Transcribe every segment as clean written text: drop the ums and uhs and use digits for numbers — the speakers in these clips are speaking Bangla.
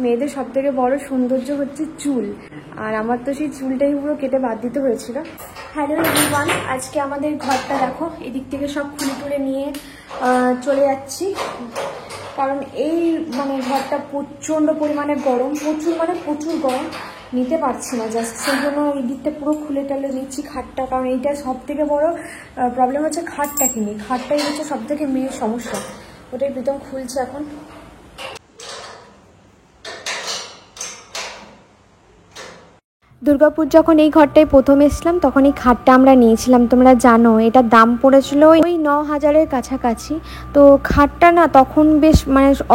মেয়েদের সব থেকে বড় সৌন্দর্য হচ্ছে চুল, আর আমার তো সেই চুলটাই পুরো কেটে বাদ দিতে হয়েছিল। হ্যালো এভরিওয়ান, আজকে আমাদের ঘরটা দেখো, এদিক থেকে সব খুলে টুলে নিয়ে চলে যাচ্ছি, কারণ এই ঘরটা প্রচণ্ড পরিমাণে গরম, প্রচুর গরম, নিতে পারছি না। জাস্ট সেই জন্য এই দিকটা পুরো খুলে টালে নিচ্ছি খাটটা, কারণ এইটা সব থেকে বড় প্রবলেম হচ্ছে খাটটা কিনি, খাটটাই হচ্ছে সব থেকে মেন সমস্যা। ওটাই প্রীতম খুলছে এখন। দুর্গাপুর যখন এই ঘরটায় প্রথম এসেছিলাম তখন এই খাটটা আমরা নিয়েছিলাম, তোমরা জানো এটার দাম পড়েছিল ওই 9,000-এর কাছাকাছি। তো খাটটা না তখন বেশ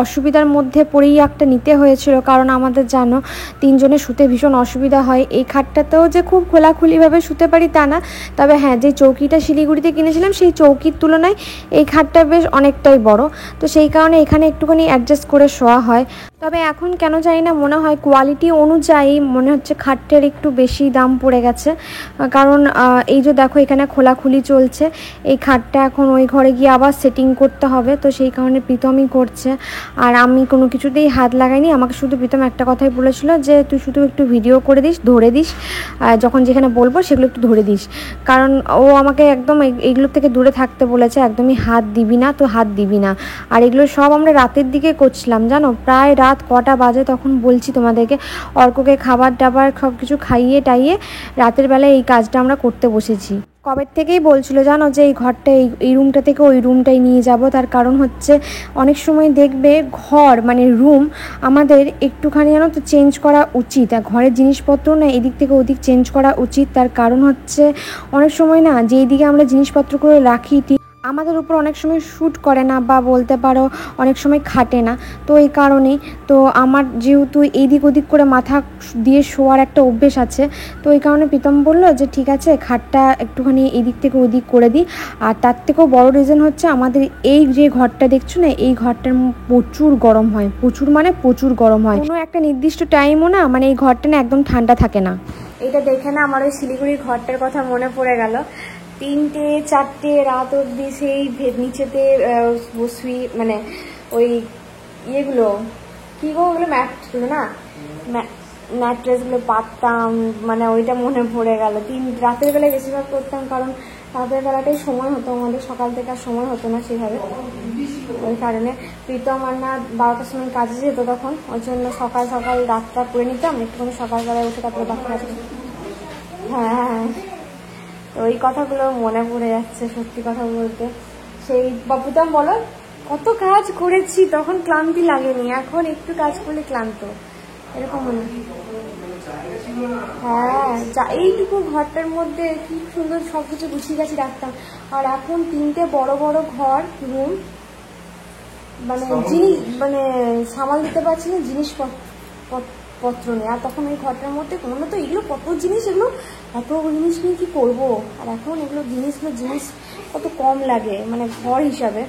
অসুবিধার মধ্যে পড়েই একটা নিতে হয়েছিল, কারণ আমাদের জানো 3 জনে শুতে ভীষণ অসুবিধা হয়। এই খাটটাতেও যে খুব খোলাখুলিভাবে শুতে পারি তা না, তবে হ্যাঁ, যে চৌকিটা শিলিগুড়িতে কিনেছিলাম সেই চৌকির তুলনায় এই খাটটা বেশ অনেকটাই বড়, তো সেই কারণে এখানে একটুখানি অ্যাডজাস্ট করে শোয়া হয়। তবে এখন কেন জানি না মনে হয় কোয়ালিটি অনুযায়ী মনে হচ্ছে খাটটার একটু বেশি দাম পড়ে গেছে, কারণ এই যে দেখো এখানে খোলাখুলি চলছে। এই খাটটা এখন ওই ঘরে গিয়ে আবার সেটিং করতে হবে, তো সেই কারণে প্রীতমই করছে, আর আমি কোনো কিছুতেই হাত লাগাইনি। আমাকে শুধু প্রীতম একটা কথাই বলেছিল যে তুই শুধু একটু ভিডিও করে দিস, ধরে দিস, যখন যেখানে বলবো সেগুলো একটু ধরে দিস, কারণ ও আমাকে একদম এইগুলোর থেকে দূরে থাকতে বলেছে, একদমই হাত দিবি না, তো হাত দিবি না। আর এগুলো সব আমরা রাতের দিকে করছিলাম, জানো প্রায় রাত কটা বাজে তখন বলছি তোমাদেরকে। অর্ককে খাবার দাবার সব কিছু খাইয়ে টাইয়ে রাতের বেলায় এই কাজটা আমরা করতে বসেছি। কবে থেকেই বলছিল জানো যে এই ঘরটা এই রুমটা থেকে ওই রুমটাই নিয়ে যাব, তার কারণ হচ্ছে অনেক সময় দেখবে ঘর রুম আমাদের একটুখানি জানো তো চেঞ্জ করা উচিত, আর ঘরের জিনিসপত্র না এদিক থেকে ওদিক চেঞ্জ করা উচিত। তার কারণ হচ্ছে অনেক সময় না যেই দিকে আমরা জিনিসপত্রগুলো রাখি আমাদের উপর অনেক সময় শ্যুট করে না, বা বলতে পারো অনেক সময় খাটে না। তো এই কারণেই তো আমার যেহেতু এইদিক ওদিক করে মাথা দিয়ে শোয়ার একটা অভ্যেস আছে, তো এই কারণে প্রীতম বললো যে ঠিক আছে খাটটা একটুখানি এদিক থেকে ওদিক করে দিই। আর তার থেকেও বড় রিজন হচ্ছে আমাদের এই যে ঘরটা দেখছো না, এই ঘরটার প্রচুর গরম হয়, প্রচুর গরম হয়। কোনো একটা নির্দিষ্ট টাইমও না এই ঘরটা না একদম ঠান্ডা থাকে না। এটা দেখে না আমার ওই শিলিগুড়ির ঘরটার কথা মনে পড়ে গেল। 3-4 রাত অব্দি সেই নিচেতে বসি, ওই ইয়েগুলো কী গো, ওগুলো ম্যাটগুলো না, ম্যাট্রেসগুলো পাততাম, ওইটা মনে পড়ে গেল। রাতের বেলায় বেশিরভাগ করতাম, কারণ রাতের বেলাটাই সময় হতো আমাদের, সকাল থেকে আর সময় হতো না সেভাবে। ওই কারণে প্রীতম আর না 12টার সময় কাজে যেত তখন, ওই জন্য সকাল সকাল রাতটা করে নিতাম, একটুখানি সকালবেলায় উঠে তারপরে বাকি আসতাম। হ্যাঁ, তো ওই কথাগুলো মনে পড়ে যাচ্ছে সত্যি কথা বলতে। সেই বাবুতাম বলো কত কাজ করেছি, তখন ক্লান্তি লাগেনি, এখন একটু কাজ করলে ক্লান্ত এরকম মনে হয়। হ্যাঁ, এইটুকু ঘরটার মধ্যে কি সুন্দর সব কিছু গুছিয়ে গাছি রাখতাম, আর এখন 3টে বড় বড় ঘর, রুম, জিনিস সামাল দিতে পারছি না জিনিসপত্র নেই। আর তখন ওই ঘরটার মধ্যে কোনো তো এগুলো কত জিনিস, এত জিনিস নিয়ে কি করবো, আর এখন এগুলো জিনিস কত কম লাগে ঘর হিসাবে।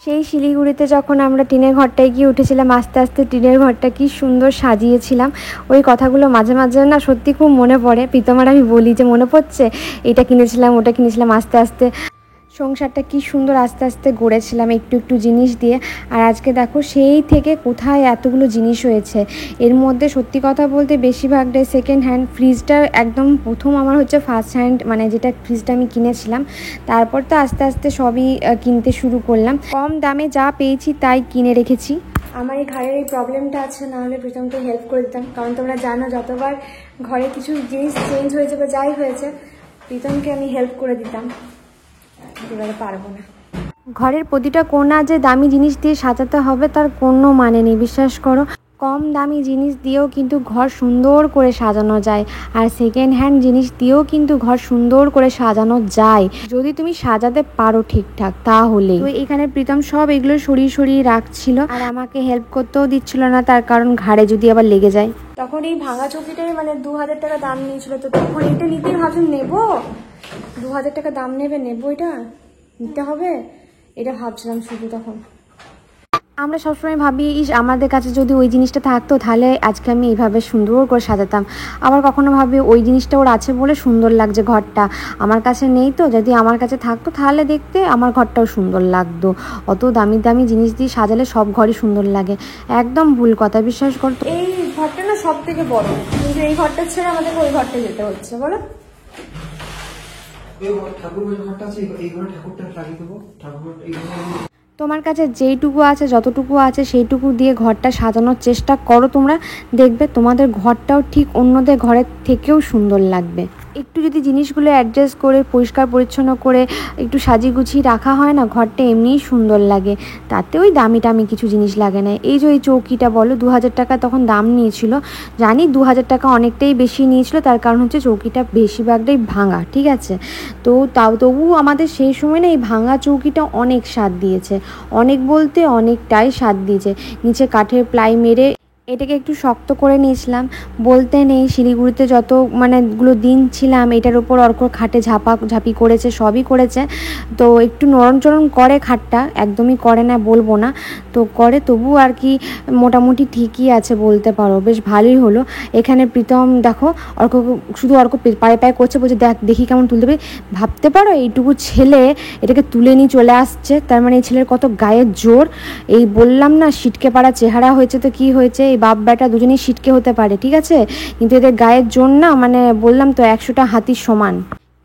সেই শিলিগুড়িতে যখন আমরা টিনের ঘরটায় গিয়ে উঠেছিলাম, আস্তে আস্তে টিনের ঘরটা কি সুন্দর সাজিয়েছিলাম, ওই কথাগুলো মাঝে মাঝে না সত্যি খুব মনে পড়ে। প্রীতমার আমি বলি যে মনে পড়ছে এটা কিনেছিলাম ওটা কিনেছিলাম, আস্তে আস্তে সংসারটা কি সুন্দর আস্তে আস্তে গড়েছিলাম একটু একটু জিনিস দিয়ে। আর আজকে দেখো সেই থেকে কোথায় এতগুলো জিনিস হয়েছে। এর মধ্যে সত্যি কথা বলতে বেশিরভাগটাই সেকেন্ড হ্যান্ড। ফ্রিজটা একদম প্রথম আমার হচ্ছে ফার্স্ট হ্যান্ড, যেটা ফ্রিজটা আমি কিনেছিলাম, তারপর তো আস্তে আস্তে সবই কিনতে শুরু করলাম। কম দামে যা পেয়েছি তাই কিনে রেখেছি। আমার এই ঘরের এই প্রবলেমটা আছে, নাহলে প্রীতমকে হেল্প করে দিতাম, কারণ তোমরা জানো যতবার ঘরে কিছু জিনিস চেঞ্জ হয়েছে বা যাই হয়েছে প্রীতমকে আমি হেল্প করে দিতাম, এবারে পারবো না। ঘরের প্রতিটা কোণা যে দামি জিনিস দিয়ে সাজাতে হবে তার কোনো মানে নেই, বিশ্বাস করো। কম দামি জিনিস দিয়েও কিন্তু ঘর সুন্দর করে সাজানো যায়, আর সেকেন্ড হ্যান্ড জিনিস দিয়েও কিন্তু ঘর সুন্দর করে সাজানো যায় যদি তুমি সাজাতে পারো ঠিকঠাক তাহলে। তো এখানে প্রীতম সব এগুলো সরিয়ে রাখছিল, আর আমাকে হেল্প করতেও দিচ্ছিল না, তার কারণ ঘাড়ে যদি আবার লেগে যায়। তখন এই ভাঙা চৌকিটাই 2,000 টাকা দাম নিয়েছিল, তো তখন এটা নিতেই ভাবছিলাম নেবো, 2,000 টাকা দাম নেবো এটা নিতে হবে, এটা ভাবছিলাম শুধু তখন। আমরা সবসময় ভাবি ইস আমাদের কাছে যদি ওই জিনিসটা থাকতো তাহলে আজকে আমি এইভাবে সুন্দর করে সাজাতাম। আবার কখনো ভাবি ওই জিনিসটা ওর আছে বলে সুন্দর লাগছে ঘরটা, আমার কাছে নেই তো, যদি আমার কাছে থাকতো তাহলে দেখতে আমার ঘরটাও সুন্দর লাগতো। অত দামি দামি জিনিস দিয়ে সাজালে সব ঘরই সুন্দর লাগে। একদম ভুল কথা, বিশ্বাস করতো। এই ঘরটা না সব থেকে বড়, কিন্তু এই ঘরটা ছেড়ে আমাদের ওই ঘরটা যেতে হচ্ছে। বলো তোমার কাছে যেইটুকু আছে, যতটুকু আছে সেইটুকু দিয়ে ঘরটা সাজানোর চেষ্টা করো তোমরা, দেখবে তোমাদের ঘরটাও ঠিক অন্যদের ঘরের থেকেও সুন্দর লাগবে। একটু যদি জিনিসগুলো অ্যাডজাস্ট করে পরিষ্কার পরিচ্ছন্ন করে একটু সাজিয়ে গুছিয়ে রাখা হয় না, ঘরটা এমনিই সুন্দর লাগে। তাতে ওই দামি টামি কিছু জিনিস লাগে না। এই যে এই চৌকিটা বলো 2000 টাকা তখন দাম নিয়েছিল, জানি 2000 টাকা অনেকটাই বেশি নিয়েছিল, তার কারণ হচ্ছে চৌকিটা বেশিরভাগটাই ভাঙা, ঠিক আছে। তো তবু আমাদের সেই সময় না এই ভাঙা চৌকিটা অনেক স্বাদ দিয়েছে, অনেক বলতে অনেকটাই স্বাদ দিয়েছে। নিচে কাঠের প্লাই মেরে এটাকে একটু শক্ত করে নিয়েছিলাম, বলতে নেই শিলিগুড়িতে যত গুলো দিন ছিলাম এটার উপর অর্ক খাটে ঝাঁপি করেছে, সবই করেছে। তো একটু নরম চরম করে খাটটা, একদমই করে না বলবো না, তো করে, তবু আর কি মোটামুটি ঠিকই আছে বলতে পারো, বেশ ভালোই হলো। এখানে প্রীতম দেখো শুধু অর্ক পায়ে পায়ে করছে, বলছে দেখি কেমন তুলতে পারি। ভাবতে পারো এইটুকু ছেলে এটাকে তুলে নিয়ে চলে আসছে, তার মানে এই ছেলের কত গায়ের জোর। এই বললাম না সিটকে পাড়া চেহারা হয়েছে, তো কি হয়েছে, এই বাপ বেটা দুজনেই সিটকে হতে পারে, ঠিক আছে, কিন্তু এদের গায়ের জোর না বললাম তো 100টা হাতির সমান।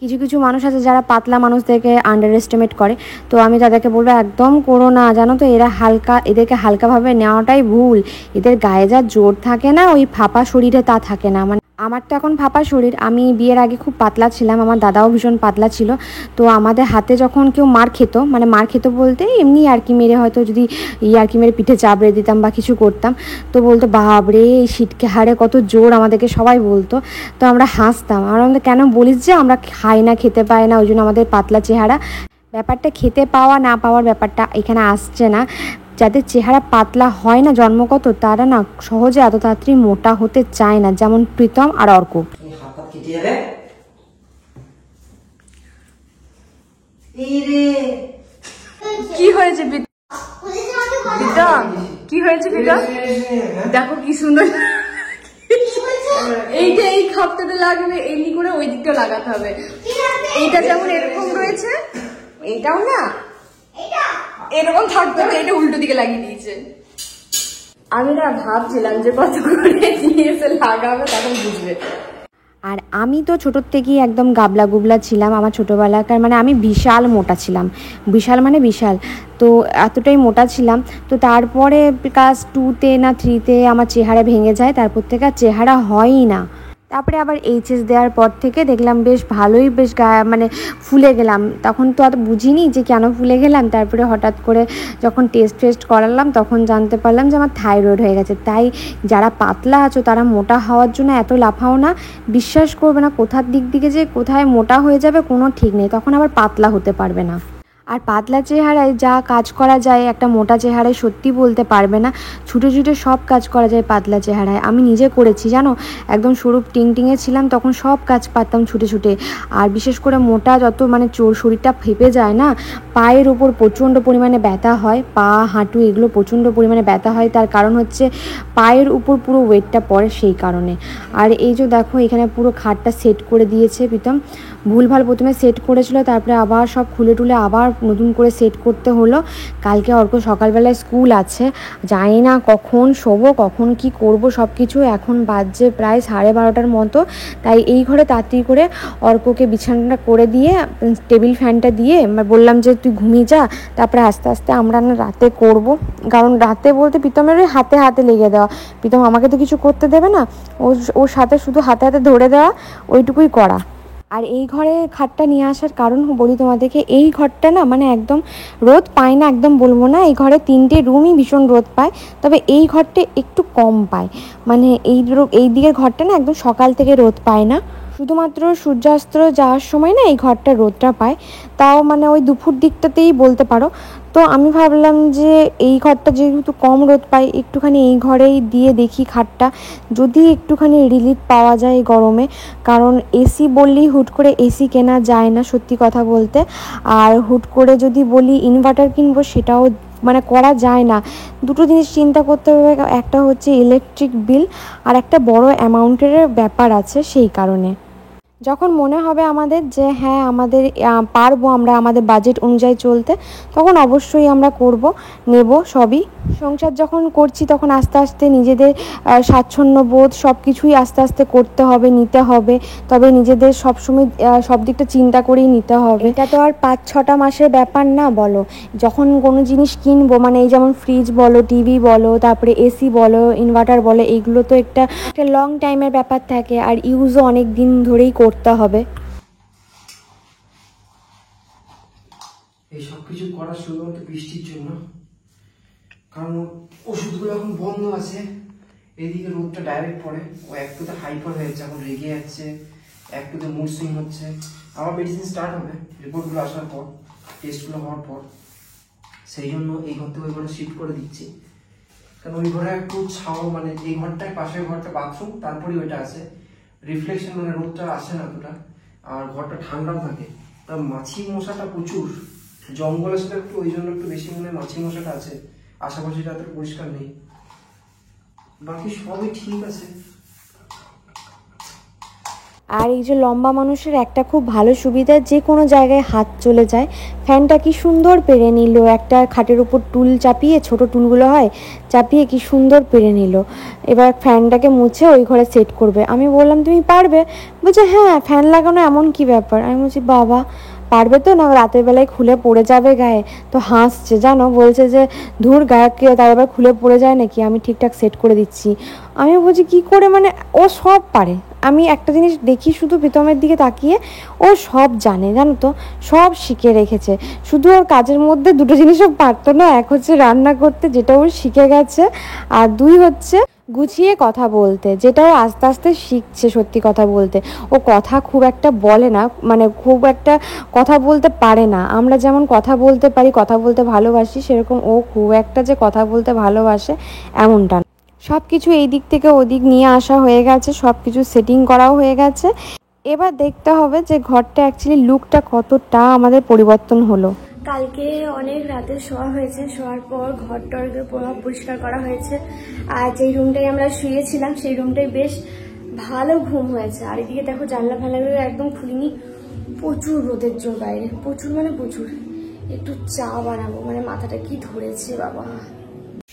কিছু কিছু মানুষ আছে যারা পাতলা মানুষদেরকে আন্ডার এস্টিমেট করে, তো আমি তাদেরকে বলবো একদম করো না, জানো তো এদেরকে হালকাভাবে নেওয়াটাই ভুল। এদের গায়ে যা জোর থাকে না, ওই ফাঁপা শরীরে তা থাকে না। আমার তো এখন ফাঁপা শরীর, আমি বিয়ের আগে খুব পাতলা ছিলাম, আমার দাদাও ভীষণ পাতলা ছিল। তো আমাদের হাতে যখন কেউ মার খেত বলতে এমনি আরকি মেরে, হয়তো যদি আরকি মেরে পিঠে চাবড়ে দিতাম বা কিছু করতাম, তো বলতো বাবরে এই সিটকে হাড়ে কত জোর, আমাদেরকে সবাই বলতো। তো আমরা হাসতাম, আর আমাদের কেন বলিস যে আমরা খাই না, খেতে পাই না, ওই জন্য আমাদের পাতলা চেহারা। ব্যাপারটা খেতে পাওয়া না পাওয়ার ব্যাপারটা এখানে আসছে না। যাদের চেহারা পাতলা হয় না জন্মগত, তারা না সহজে এত তাড়াতাড়ি মোটা হতে চায় না, যেমন প্রীতম আর অর্ক। কি হয়েছে প্রীতম, কি হয়েছে প্রীতম? দেখো কি সুন্দর, এইটা এই খাপটাতে লাগবে, এমনি করে ওই দিকটা লাগাতে হবে। এইটা যেমন এরকম রয়েছে, এইটাও না এরকম থাকতে হবে, এটা উল্টো দিকে লাগিয়ে দিয়েছে। আমি না ভাবছিলাম যে কত করে নিয়ে এসে লাগাবে, তখন বুঝবে। আর আমি তো ছোটোর থেকেই একদম গাবলা গুবলা ছিলাম, আমার ছোটোবেলাকার আমি বিশাল মোটা ছিলাম, বিশাল। তো এতটাই মোটা ছিলাম, তো তারপরে ক্লাস 2তে না 3তে আমার চেহারা ভেঙে যায়, তারপর থেকে আর চেহারা হয়ই না। তারপরে আবার এইচএস দেওয়ার পর থেকে দেখলাম বেশ ভালোই, বেশ ফুলে গেলাম। তখন তো আর বুঝিনি যে কেন ফুলে গেলাম, তারপরে হঠাৎ করে যখন টেস্ট করালাম তখন জানতে পারলাম যে আমার থাইরয়েড হয়ে গেছে। তাই যারা পাতলা আছো তারা মোটা হওয়ার জন্য এত লাফাও না, বিশ্বাস করবে না কোথার দিক দিকে যে কোথায় মোটা হয়ে যাবে কোনো ঠিক নেই, তখন আবার পাতলা হতে পারবে না। আর পাতলা চেহারায় যা কাজ করা যায় একটা মোটা চেহারায় সত্যি বলতে পারবে না, ছুটে সব কাজ করা যায় পাতলা চেহারায়। আমি নিজে করেছি জানো, একদম সরু টিংটিংয়ে ছিলাম তখন সব কাজ পারতাম ছুটে। আর বিশেষ করে মোটা যত শরীরটা ফেপে যায় না, পায়ের উপর প্রচণ্ড পরিমাণে ব্যথা হয়, পা হাঁটু এগুলো প্রচণ্ড পরিমাণে ব্যথা হয়, তার কারণ হচ্ছে পায়ের উপর পুরো ওয়েটটা পড়ে সেই কারণে। আর এই যে দেখো এখানে পুরো খাটটা সেট করে দিয়েছে প্রীতম, ভুলভাল প্রথমে সেট করেছিল, তারপরে আবার সব খুলে টুলে আবার নতুন করে সেট করতে হলো। কালকে অর্ক সকালবেলায় স্কুল আছে, জানি না কখন শোবো কখন কি করব সব কিছু। এখন বাজছে প্রায় 12:30টার মতো, তাই এই ঘরে তাড়াতাড়ি করে অর্ককে বিছানাটা করে দিয়ে টেবিল ফ্যানটা দিয়ে বললাম যে তুই ঘুমিয়ে যা, তারপরে আস্তে আস্তে আমরা না রাতে করব। কারণ রাতে বলতে প্রীতমের হাতে লেগে দেওয়া, প্রীতম আমাকে তো কিছু করতে দেবে না, ওর সাথে শুধু হাতে ধরে দেওয়া, ওইটুকুই করা। আর এই ঘরে খাটটা নিয়ে আসার কারণ বলি তোমাদেরকে, এই ঘরটা না একদম রোদ পায় না, একদম বলবো না, এই ঘরে 3টে রুমই ভীষণ রোদ পায়, তবে এই ঘরটা একটু কম পায়। এই দিকের ঘরটা না একদম সকাল থেকে রোদ পায় না, শুধুমাত্র সূর্যাস্ত যাওয়ার সময় না এই ঘরটা রোদটা পায়, তাও ওই দুপুর দিকটাতেই বলতে পারো। তো আমি ভাবলাম যে এই ঘরটা যেহেতু কম রোদ পায়, একটুখানি এই ঘরেই দিয়ে দেখি খাটটা, যদি একটুখানি রিলিফ পাওয়া যায় গরমে। কারণ এসি বললেই হুট করে এসি কেনা যায় না সত্যি কথা বলতে, আর হুট করে যদি বলি ইনভার্টার কিনবো সেটাও মানে করা যায় না। দুটো জিনিস চিন্তা করতে হবে, একটা হচ্ছে ইলেকট্রিক বিল আর একটা বড় অ্যামাউন্টের ব্যাপার আছে। সেই কারণে যখন মনে হবে আমাদের যে হ্যাঁ আমাদের পারবো আমরা আমাদের বাজেট অনুযায়ী চলতে, তখন অবশ্যই আমরা করব, নেব সবই। সংসার যখন করছি তখন আস্তে আস্তে নিজেদের স্বাচ্ছন্দ্য বোধ সব কিছুই আস্তে আস্তে করতে হবে, নিতে হবে। তবে নিজেদের সবসময় সব দিকটা চিন্তা করেই নিতে হবে। এটা তো আর 5-6টা মাসের ব্যাপার না বলো। যখন কোনো জিনিস কিনবো, মানে এই যেমন ফ্রিজ বলো, টিভি বলো, তারপরে এসি বলো, ইনভার্টার বলো, এইগুলো তো একটা লং টাইমের ব্যাপার থাকে আর ইউজও অনেক দিন ধরেই করতে হবে। এই সব কিছু করার শুধুমাত্র বৃষ্টির জন্য, কারণ ওষুধগুলো এখন বন্ধ আছে। এদিকে রোদটা ডাইরেক্ট পড়ে, ও একটুতে হাইপার হয়েছে, এখন রেগে যাচ্ছে, একটুতে মুড সুইং হচ্ছে। আবার মেডিসিন স্টার্ট হবে রিপোর্টগুলো আসার পর, টেস্টগুলো হওয়ার পর। সেই জন্য এই ঘর থেকে ওই ঘরে শিফট করে দিচ্ছি, কারণ ওই ঘরে একটু ছাও, মানে এই ঘরটায় পাশের ঘরটা বাথরুম, তারপরে ওইটা আছে রিফ্লেকশন, মানে রোদটা আসে না এতটা, আর ঘরটা ঠান্ডাও থাকে। আর মাছি মশাটা প্রচুর, জঙ্গলের সাথে একটু, ওই জন্য একটু বেশি মনে হয় মাছি মশাটা আছে। আশেপাশেটা এত পরিষ্কার নেই, বাকি সবই ঠিক আছে। আর এই যে লম্বা মানুষের একটা খুব ভালো সুবিধা, যে কোনো জায়গায় হাত চলে যায়। ফ্যানটা কি সুন্দর পেরে নিল, একটা খাটের উপর টুল চাপিয়ে, ছোট টুলগুলো হয়, চাপিয়ে কি সুন্দর পেরে নিল। এবার ফ্যানটাকে মুছে ওই ঘরে সেট করবে। আমি বললাম তুমি পারবে? বলছে হ্যাঁ, ফ্যান লাগানো এমন কি ব্যাপার। আমি বলছি বাবা পারবে তো, না রাতের বেলায় খুলে পড়ে যাবে গায়ে। তো হাসছে জানো, বলছে যে ধুর গায়ককে তার এবার খুলে পড়ে যায় নাকি, আমি ঠিকঠাক সেট করে দিচ্ছি। আমি বলছি কী করে, মানে ও সব পারে। আমি একটা জিনিস দেখি শুধু প্রীতমের দিকে তাকিয়ে, ও সব জানে জানো তো, সব শিখে রেখেছে। শুধু ওর কাজের মধ্যে দুটো জিনিসও পারতো না, এক হচ্ছে রান্না করতে, যেটা ও শিখে গেছে, আর দুই হচ্ছে গুছিয়ে কথা বলতে, যেটাও আস্তে আস্তে শিখছে। সত্যি কথা বলতে ও কথা খুব একটা বলে না, মানে খুব একটা কথা বলতে পারে না। আমরা যেমন কথা বলতে পারি, কথা বলতে ভালোবাসি, সেরকম ও খুব একটা যে কথা বলতে ভালোবাসে এমনটা না। সব কিছু এই দিক থেকে ওদিক নিয়ে আসা হয়ে গেছে, সব কিছু সেটিং করাও হয়ে গেছে। এবার দেখতে হবে যে ঘরটা অ্যাকচুয়ালি লুকটা কতটা আমাদের পরিবর্তন হলো। কালকে অনেক রাতে শোয়া হয়েছে, শোয়ার পর ঘরটাকে পরিষ্কার করা হয়েছে। আর যেই রুমটায় আমরা শুয়েছিলাম সেই রুমটায় বেশ ভালো ঘুম হয়েছে। আর এদিকে দেখো জানলা ফানলাগুলো একদম খুলিনি, প্রচুর রোদের জোর বাইরে, প্রচুর মানে প্রচুর। একটু চা বানাবো, মানে মাথাটা কি ধরেছে বাবা।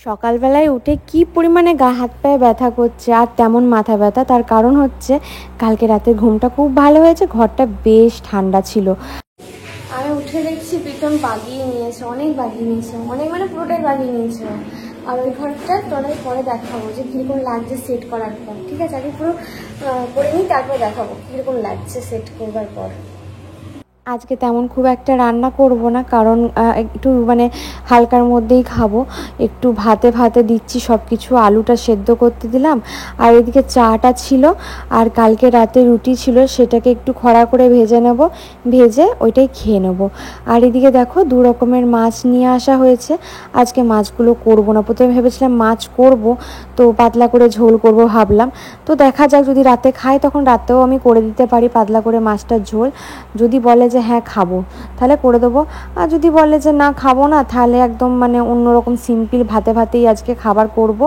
সকালবেলায় উঠে কি পরিমাণে গা হাত পায়ে ব্যথা করছে, আর তেমন মাথা ব্যথা। তার কারণ হচ্ছে কালকে রাতের ঘুমটা খুব ভালো হয়েছে, ঘরটা বেশ ঠান্ডা ছিল। আমি উঠে দেখছি প্রীতম বাগিয়ে নিয়েছে, অনেক বাগিয়ে নিয়েছে, অনেক মানে পুরোটাই বাগিয়ে নিয়েছে। আর ওই ঘরটা তোমাদের পরে দেখাবো যে কীরকম লাগছে সেট করার পর। ঠিক আছে, আগে পুরো করে নিই, তারপর দেখাবো কীরকম লাগছে সেট করবার পর। আজকে তেমন খুব একটা রান্না করব না, কারণ একটু মানে হালকার মধ্যেই খাবো। একটু ভাতে ভাতে দিচ্ছি সব কিছু, আলুটা সেদ্ধ করতে দিলাম, আর এদিকে চাটা ছিল, আর কালকে রাতে রুটি ছিল, সেটাকে একটু খরা করে ভেজে নেব, ভেজে ওইটাই খেয়ে নেব। আর এদিকে দেখো 2 রকমের মাছ নিয়ে আসা হয়েছে। আজকে মাছগুলো করব না, প্রথমে ভেবেছিলাম মাছ করব, তো পাতলা করে ঝোল করব ভাবলাম। তো দেখা যাক, যদি রাতে খাই তখন রাতেও আমি করে দিতে পারি পাতলা করে মাছটার ঝোল। যদি বলে যে হ্যাঁ খাবো তাহলে করে দেবো, আর যদি বলে যে না খাবো না, তাহলে একদম মানে অন্যরকম সিম্পল ভাতে ভাতেই আজকে খাবার করব।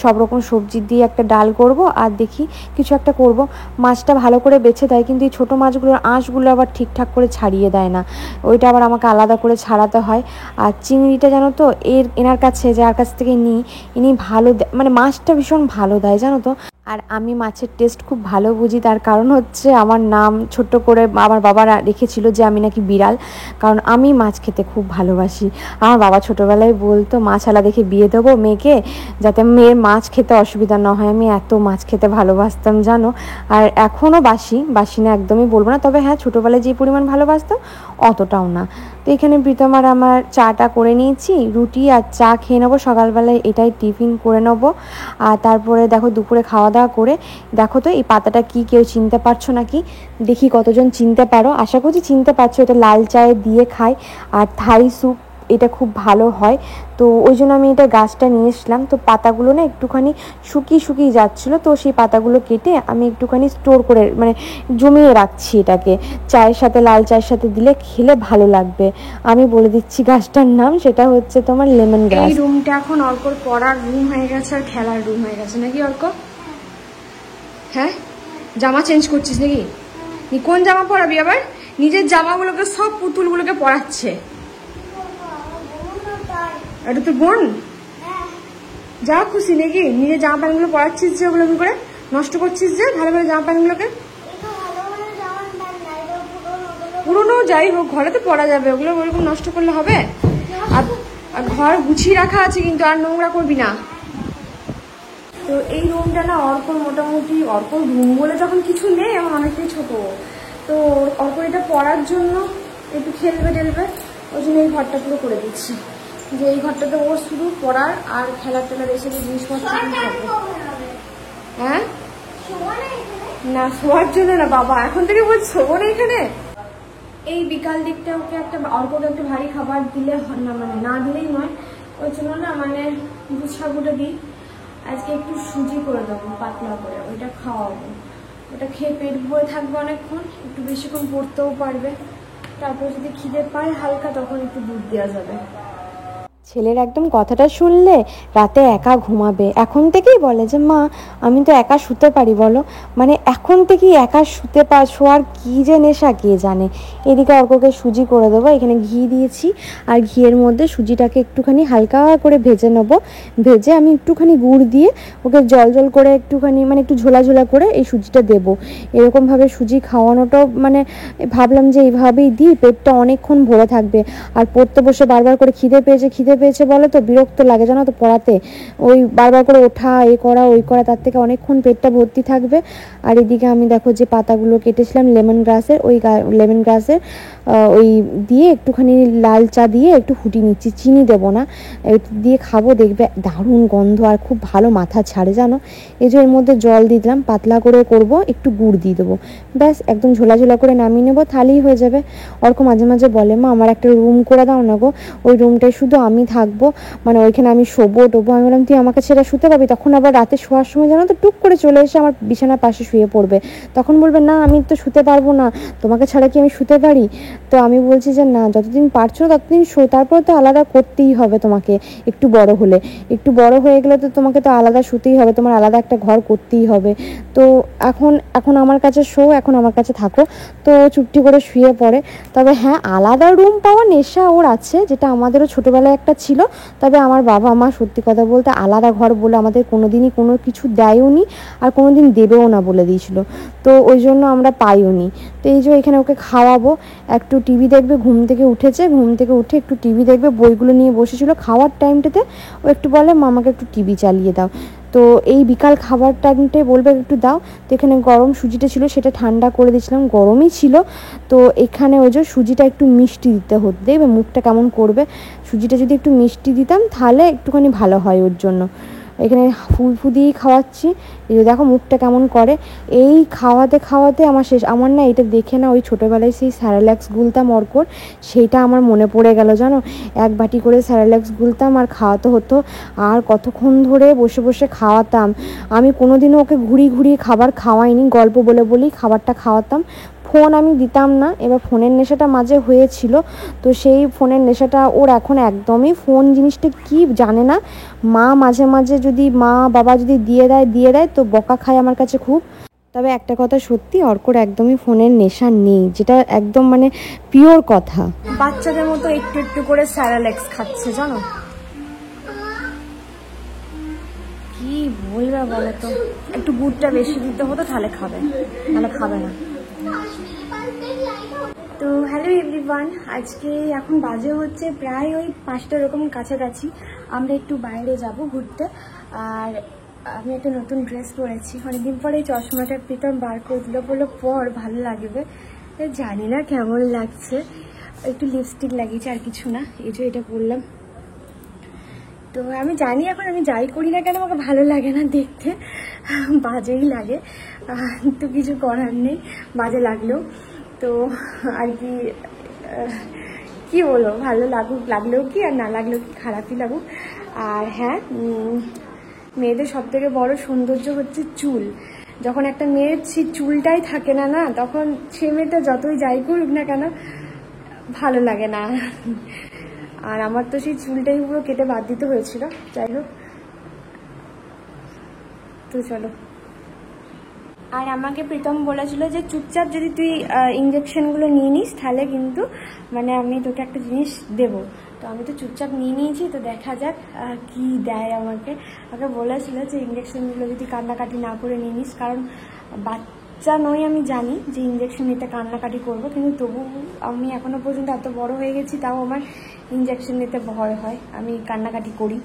সব রকম সবজি দিয়ে একটা ডাল করব, আর দেখি কিছু একটা করব। মাছটা ভালো করে বেছে দেয়, কিন্তু এই ছোটো মাছগুলোর আঁশগুলো আবার ঠিকঠাক করে ছাড়িয়ে দেয় না, ওইটা আবার আমাকে আলাদা করে ছাড়াতে হয়। আর চিংড়িটা জানো তো, এনার কাছে যার কাছ থেকে নিই, ইনি ভালো মানে মাছটা ভীষণ ভালো দেয় জানো তো। আর আমি মাছের টেস্ট খুব ভালো বুঝি, তার কারণ হচ্ছে আমার নাম ছোট্ট করে আমার বাবা রেখেছিল যে আমি নাকি বিড়াল, কারণ আমি মাছ খেতে খুব ভালোবাসি। আমার বাবা ছোটোবেলায় বলতো মাছওয়ালা দেখে বিয়ে দেবো মেয়েকে, যাতে মেয়ের মাছ খেতে অসুবিধা না হয়। আমি এত মাছ খেতে ভালোবাসতাম জানো, আর এখনও বাসি না, একদমই বলবো না, তবে হ্যাঁ ছোটোবেলায় যে পরিমাণ ভালোবাসতাম অতটাও না। তো এখানে প্রীতম আর আমার চাটা করে নিয়েছি, রুটি আর চা খেয়ে নেবো সকালবেলায়, এটাই টিফিন করে নেবো। আর তারপরে দেখো দুপুরে খাওয়া দাওয়া করে, দেখো তো এই পাতাটা কি কেউ চিনতে পারছো নাকি, দেখি কতজন চিনতে পারো। আশা করছি চিনতে পারছো, এটা লাল চায়ে দিয়ে খাই। আর থাই স্যুপ এটা খুব ভালো হয়। তো ওই জন্য আমি এটা গাছটা নিয়ে এসলাম। তো পাতাগুলো না একটুখানি শুকিয়ে যাচ্ছিলো, তো সেই পাতাগুলো কেটে আমি একটুখানি স্টোর করে মানে জমিয়ে রাখছি এটাকে। চায়ের সাথে, লাল চায়ের সাথে দিলে খেলে ভালো লাগবে। আমি বলে দিচ্ছি গাছটার নাম, সেটা হচ্ছে তোমার লেমন গ্রাস। এই রুমটা এখন অর্কর পড়ার রুম হয়ে গেছে আর খেলার রুম হয়ে গেছে নাকি অর্ক? হ্যাঁ, জামা চেঞ্জ করছিস নাকি? কোন জামা পরাবি আবার? নিজের জামাগুলোকে সব পুতুলগুলোকে পরাচ্ছে। এটা তোর বোন? যা খুশি নাকি নিজের জামা প্যান্টগুলো পরাচ্ছিস যে, ওগুলো করে নষ্ট করছিস যে ভালো করে জামা প্যান্টগুলোকে। পুরোনো যাই হোক, ঘরে তো পরা যাবে, ওগুলো ওরকম নষ্ট করলে হবে? আর ঘর গুছিয়ে রাখা আছে কিন্তু, আর নোংরা করবি না। তো এই রুমটা না অর্কর মোটামুটি, অর্কর রুম বলে যখন কিছু নেই, এখন অনেকটাই ছোট। তো অর্ক এটা পড়ার জন্য একটু খেলবে টেলবে, ওই জন্য এই ঘরটা পুরো করে দিচ্ছি, যে এই ঘরটাতে ওর শুধু পড়ার আর খেলার টেলার এসে জিনিসপত্র থাকবে। হ্যাঁ না, শোয়ার জন্য না বাবা, এখন থেকে বলছি শোবো না এখানে। এই বিকাল দিকটা ওকে একটা, অর্ককে একটু ভারী খাবার দিলে না, মানে না দিলেই নয়, ওই জন্য না মানে দুধ সাবুটা দিই। আজকে একটু সুজি করে দেবো পাতলা করে, ওইটা খাওয়াবো। ওটা খেয়ে পেট ভরে থাকবে অনেকক্ষণ, একটু বেশিক্ষণ পড়তেও পারবে। তারপর যদি খিদে পায় হালকা, তখন একটু দুধ দেওয়া যাবে। ছেলের একদম কথাটা শুনলে রাতে একা ঘুমাবে। এখন থেকেই বলে যে মা আমি তো একা শুতে পারি, বলো মানে এখন থেকেই একা শোয়ার কী যে নেশা কে জানে। এদিকে অর্ককে সুজি করে দেবো, এখানে ঘি দিয়েছি, আর ঘিয়ের মধ্যে সুজিটাকে একটুখানি হালকা করে ভেজে নেবো। ভেজে আমি একটুখানি গুড় দিয়ে ওকে জল করে একটুখানি মানে একটু ঝোলা করে এই সুজিটা দেবো। এরকমভাবে সুজি খাওয়ানোটাও মানে ভাবলাম যে এইভাবেই দিই, পেটটা অনেকক্ষণ ভরে থাকবে। আর পড়তে বসে বারবার করে খিদে পেয়েছে বলে তো বিরক্ত লাগে জানো তো পড়াতে, ওই বারবার করে ওঠা, এ করা ওই করা, তার থেকে অনেকক্ষণ পেটটা ভর্তি থাকবে। আর এদিকে আমি দেখো যে পাতাগুলো কেটেছিলাম লেমন গ্রাসের, ওই লেমন গ্রাসের ওই দিয়ে একটুখানি লাল চা দিয়ে একটু ফুটিয়ে নিচ্ছি, চিনি দেবো না, দিয়ে খাবো, দেখবে দারুণ গন্ধ আর খুব ভালো মাথা ছাড়ে জানো। এই যে এর মধ্যে জল দিয়ে দিলাম, পাতলা করে করব, একটু গুড় দিয়ে দেবো, ব্যাস একদম ঝোলা করে নামিয়ে নেবো, থালিই হয়ে যাবে। অর্ক মাঝে মাঝে বলে মা আমার একটা রুম করে দাও না গো, ওই রুমটায় শুধু আমি থাকবো, মানে ওইখানে আমি শোবো টোবো। আমি বললাম তুই আমাকে ছেড়ে শুতে পারবি? তখন আবার রাতে শোয়ার সময় জানো তো টুক করে চলে এসে আমার বিছানার পাশে শুয়ে পড়বে। তখন বলবে না আমি তো শুতে পারবো না, তোমাকে ছাড়া কি আমি শুতে পারি? তো আমি বলছি যে না, যতদিন পারছো ততদিন শো, তারপর তো আলাদা করতেই হবে তোমাকে। একটু বড় হয়ে গেলে তো তোমাকে তো আলাদা শুতেই হবে, তোমার আলাদা একটা ঘর করতেই হবে। তো এখন আমার কাছে শো, এখন আমার কাছে থাকো। তো চুপটি করে শুয়ে পড়ে। তবে হ্যাঁ, আলাদা রুম পাওয়া নেশা ওর আছে, যেটা আমাদেরও ছোটোবেলায় একটা ছিল। তবে আমার বাবা মা সত্যি কথা বলতে আলাদা ঘর বলে আমাদের কোনোদিনই কোনো কিছু দেয়ও নি, আর কোনোদিন দেবেও না বলে দিয়েছিল। তো ওই জন্য আমরা পাইও নি। তো এই যে এখানে ওকে খাওয়াবো, একটু টিভি দেখবে, ঘুম থেকে উঠে একটু টিভি দেখবে, বইগুলো নিয়ে বসেছিল। খাওয়ার টাইমটাতে ও একটু বলে মামাকে একটু টিভি চালিয়ে দাও। তো এই বিকাল খাবার টাইমটাই বলবে একটু দাও। তো এখানে গরম সুজিটা ছিল, সেটা ঠান্ডা করে দিয়েছিলাম, গরমই ছিল। তো এখানে ওই যে সুজিটা একটু মিষ্টি দিতে হতো, দেখবে মুখটা কেমন করবে। সুজিটা যদি একটু মিষ্টি দিতাম তাহলে একটুখানি ভালো হয় ওর জন্য। এখানে ফু দিয়েই খাওয়াচ্ছি, এই দেখো মুখটা কেমন করে। এই খাওয়াতে আমার না এটা দেখে না ওই ছোটোবেলায় সেই স্যারেল্যাক্স গুলতাম অর্কর, সেইটা আমার মনে পড়ে গেল জানো। এক বাটি করে স্যারেল্যাক্স গুলতাম আর খাওয়াতে হতো, আর কতক্ষণ ধরে বসে খাওয়াতাম। আমি কোনোদিনও ওকে ঘুরিয়ে খাবার খাওয়াইনি, গল্প বলেই খাবারটা খাওয়াতাম। ফোন আমি দিতাম না, এবার ফোনের নেশাটা মাঝে হয়েছিল। তো সেই ফোনের নেশাটা ওর এখন একদমই, ফোন জিনিসটা কি জানে না। মাঝে যদি মা বাবা যদি দিয়ে দেয় তো বকা খায় আমার কাছে খুব। তবে একটা কথা সত্যি, অর্কর একদমই ফোনের নেশা নেই, যেটা একদম মানে পিওর কথা। বাচ্চাদের মতো একটু করে স্যারেল্যাক্স খাচ্ছে জানো। কি বলবে বলো তো, একটু গুড়টা বেশি দিতে হতো তাহলে খাবে, নাহলে খাবে না। তো হ্যালো এভরিওয়ান, আজকে এখন বাজে হচ্ছে প্রায় ওই 5টা এরকম কাছাকাছি। আমরা একটু বাইরে যাব ঘুরতে, আর আমি একটা নতুন ড্রেস পরেছি। অনেকদিন পরে এই চশমাটা প্রীতম বার করে দিল, বললো পর ভালো লাগবে। জানি না কেমন লাগছে, একটু লিপস্টিক লাগিয়েছি আর কিছু না, এই যে এটা পরলাম। তো আমি জানি এখন আমি যাই করি না কেন আমাকে ভালো লাগে না দেখতে, বাজেই লাগে। তো কিছু করার নেই, বাজে লাগলেও। তো আর কি কি বলবো, ভালো লাগলেও কি আর না লাগলেও কি, খারাপই লাগুক। আর হ্যাঁ, মেয়েদের সব থেকে বড় সৌন্দর্য হচ্ছে চুল। যখন একটা মেয়ের সেই চুলটাই থাকে না না, তখন সে মেয়েটা যতই যাই করুক না কেন ভালো লাগে না। আর আমার তো সেই চুলটাই পুরো কেটে বাদ দিতে হয়েছিল। যাই হোক, তো চলো। আর আমাকে প্রীতম বলেছিল যে চুপচাপ যদি তুই ইঞ্জেকশনগুলো নিয়ে নিস তাহলে কিন্তু মানে আমি তোকে একটা জিনিস দেবো। তো আমি তো চুপচাপ নিয়ে নিয়েছি, তো দেখা যাক কি দেয় আমাকে বলেছিল যে ইঞ্জেকশনগুলো যদি কান্নাকাটি না করে নিয়ে নিস, কারণ বাচ্চা নয় আমি জানি যে ইঞ্জেকশন নিতে কান্নাকাটি করবো, কিন্তু তবু আমি এখনো পর্যন্ত এত বড় হয়ে গেছি, তাও আমার ইঞ্জেকশন নিতে ভয় হয়, আমি কান্নাকাটি করি,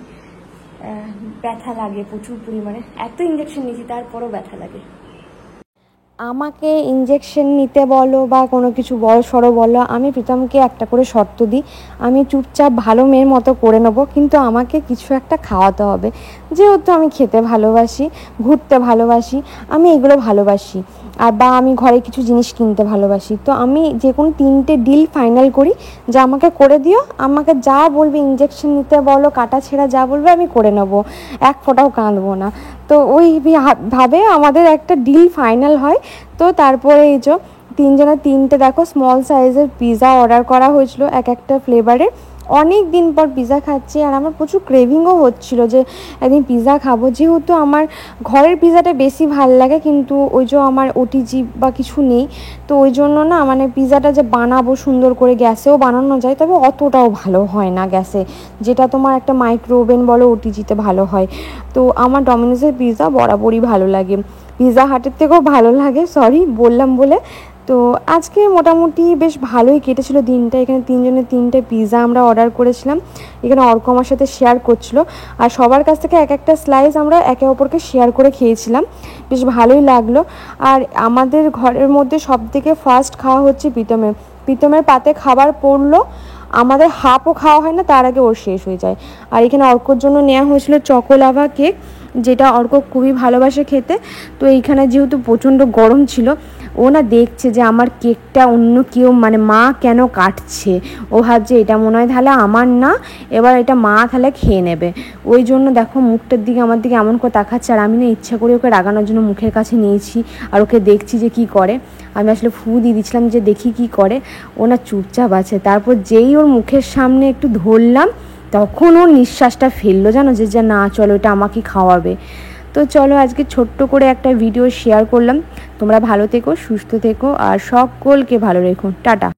ব্যথা লাগে প্রচুর পরিমাণে। এত ইঞ্জেকশন নিয়েছি তারপরও ব্যথা লাগে। আমাকে ইঞ্জেকশন নিতে বলো বা কোনো কিছু বড় সড়ো বলো, আমি প্রীতমকে একটা করে শর্ত দিই, আমি চুপচাপ ভালো মেয়ের মতো করে নেবো, কিন্তু আমাকে কিছু একটা খাওয়াতে হবে। যেহেতু আমি খেতে ভালোবাসি, ঘুরতে ভালোবাসি, আমি এগুলো ভালোবাসি, আর বা আমি ঘরে কিছু জিনিস কিনতে ভালোবাসি, তো আমি যে কোনো 3টে ডিল ফাইনাল করি যে আমাকে করে দিও, আমাকে যা বলবে ইঞ্জেকশন নিতে বলো, কাটা ছেঁড়া যা বলবে আমি করে নেবো, এক ফোঁটাও কাঁদবো না। তো ওই ভাবে আমাদের একটা ডিল ফাইনাল হয়। তো তারপরে এই যে 3জনের 3টে দেখো স্মল সাইজের পিৎজা অর্ডার করা হয়েছিল, একটা ফ্লেভারের। অনেক দিন পর পিৎজা খাচ্ছি, আর আমার প্রচুর ক্রেভিংও হচ্ছিলো যে একদিন পিৎজা খাবো। যেহেতু আমার ঘরের পিৎজাটা বেশি ভালো লাগে, কিন্তু ওই যে আমার ওটিজি বা কিছু নেই, তো ওই জন্য না মানে পিৎজাটা যে বানাবো সুন্দর করে, গ্যাসেও বানানো যায়, তবে অতটাও ভালো হয় না গ্যাসে, যেটা তোমার একটা মাইক্রো ওভেন বলো ওটিজিতে ভালো হয়। তো আমার ডমিনোসের পিৎজা বরাবরই ভালো লাগে, পিৎজা হাটের থেকেও ভালো লাগে, সরি বললাম বলে। তো আজকে মোটামুটি বেশ ভালোই কেটেছিল দিনটা। এখানে 3জনের 3টে পিৎজা আমরা অর্ডার করেছিলাম, এখানে অর্ক আমার সাথে শেয়ার করছিল, আর সবার কাছ থেকে একটা স্লাইস আমরা একে অপরকে শেয়ার করে খেয়েছিলাম, বেশ ভালোই লাগলো। আর আমাদের ঘরের মধ্যে সব থেকে ফার্স্ট খাওয়া হচ্ছে প্রীতমের পাতে খাবার পড়লো, আমাদের হাফও খাওয়া হয় না, তার আগে ওর শেষ হয়ে যায়। আর এখানে অর্কর জন্য নেওয়া হয়েছিল চকোলাভা কেক, যেটা অর্ক খুবই ভালোবাসে খেতে। তো এইখানে যেহেতু প্রচণ্ড গরম ছিল, ও না দেখছে যে আমার কেকটা অন্য কেউ মানে মা কেন কাটছে, ও ভাবছে এটা মনে হয় তাহলে আমার না, এবার এটা মা তাহলে খেয়ে নেবে। ওই জন্য দেখো মুখটার দিকে আমার দিকে এমন করে তাকাচ্ছে, আর আমি না ইচ্ছা করে ওকে রাগানোর জন্য মুখের কাছে নিয়েছি, আর ওকে দেখছি যে কি করে। আমি আসলে ফু দিয়ে দিচ্ছিলাম যে দেখি কি করে, ও না চুপচাপ আছে। তারপর যেই ওর মুখের সামনে একটু ধরলাম, তখন ওর নিঃশ্বাসটা ফেললো, জানো যে না চলো এটা আমাকে খাওয়াবে। তো চলো আজকে ছোট্ট করে একটা ভিডিও শেয়ার করলাম। তোমরা ভালো থেকো, সুস্থ থেকো, আর সকলকে ভালো রেখো। টাটা।